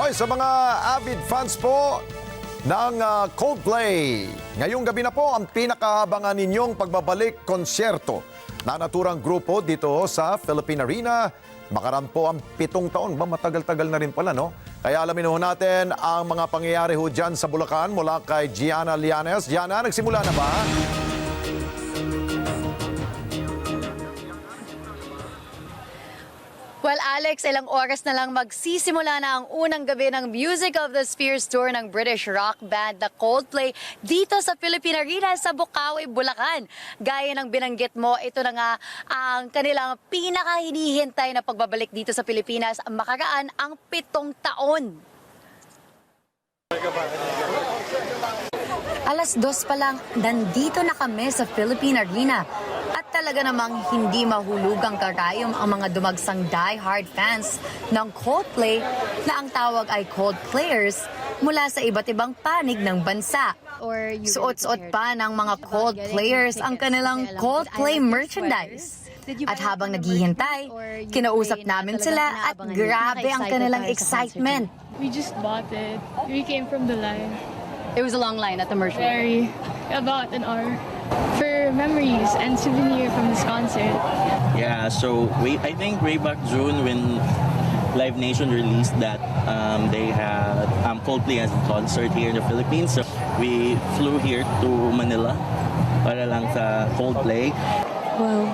Hoy, sa mga avid fans po ng Coldplay, ngayong gabi na po ang pinakaabangan ninyong pagbabalik konsyerto na naturang grupo dito sa Philippine Arena. Makaraan po ang 7 taon. Matagal-tagal na rin pala, no? Kaya alamin ho natin ang mga pangyayari ho dyan sa Bulacan mula kay Gianna Llanes. Gianna, nagsimula na ba? Well, Alex, ilang oras na lang magsisimula na ang unang gabi ng Music of the Spheres Tour ng British rock band na Coldplay dito sa Philippine Arena sa Bukawi, Bulacan. Gaya ng binanggit mo, ito na nga ang kanilang pinakahinihintay na pagbabalik dito sa Pilipinas makaraan ang 7 taon. Alas 2 pa lang, nandito na kami sa Philippine Arena. At talaga namang hindi mahulugang karayom ang mga dumagsang die-hard fans ng Coldplay na ang tawag ay Coldplayers mula sa iba't ibang panig ng bansa. Suot-suot pa ng mga Coldplayers ang kanilang Coldplay merchandise. At habang naghihintay, kinausap namin sila at grabe ang kanilang excitement. We just bought it. We came from the line. It was a long line at the merch. Very, about an hour. For memories and souvenir from this concert. Yeah, so I think way back June when Live Nation released that they had Coldplay as a concert here in the Philippines. So we flew here to Manila para lang sa Coldplay. Wow.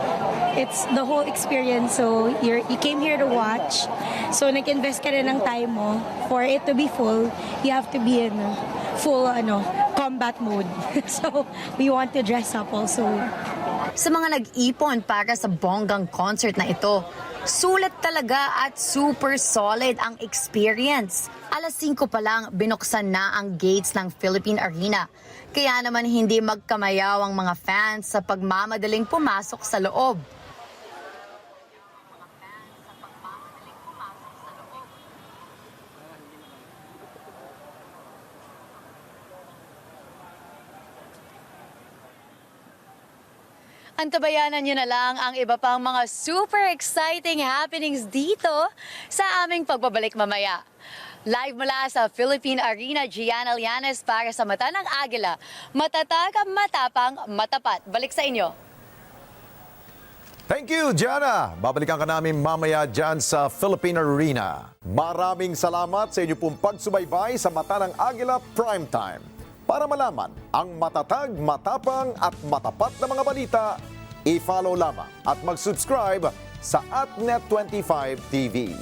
It's the whole experience. So you came here to watch. So nag-invest ka rin ng time mo. For it to be full, you have to be in full combat mode. So we want to dress up also. Sa mga nag-ipon para sa bonggang concert na ito, sulit talaga at super solid ang experience. Alas 5 pa lang binuksan na ang gates ng Philippine Arena. Kaya naman hindi magkamayaw ang mga fans sa pagmamadaling pumasok sa loob. Antabayanan nyo na lang ang iba pang mga super exciting happenings dito sa aming pagbabalik mamaya. Live mula sa Philippine Arena, Gianna Llanes para sa Mata ng Agila. Matatag, matapang, matapat. Balik sa inyo. Thank you, Gianna. Babalikan ka namin mamaya dyan sa Philippine Arena. Maraming salamat sa inyo pong pagsubaybay sa Mata ng Agila Primetime. Para malaman ang matatag, matapang at matapat na mga balita, i-follow lamang at mag-subscribe sa @Net25 TV.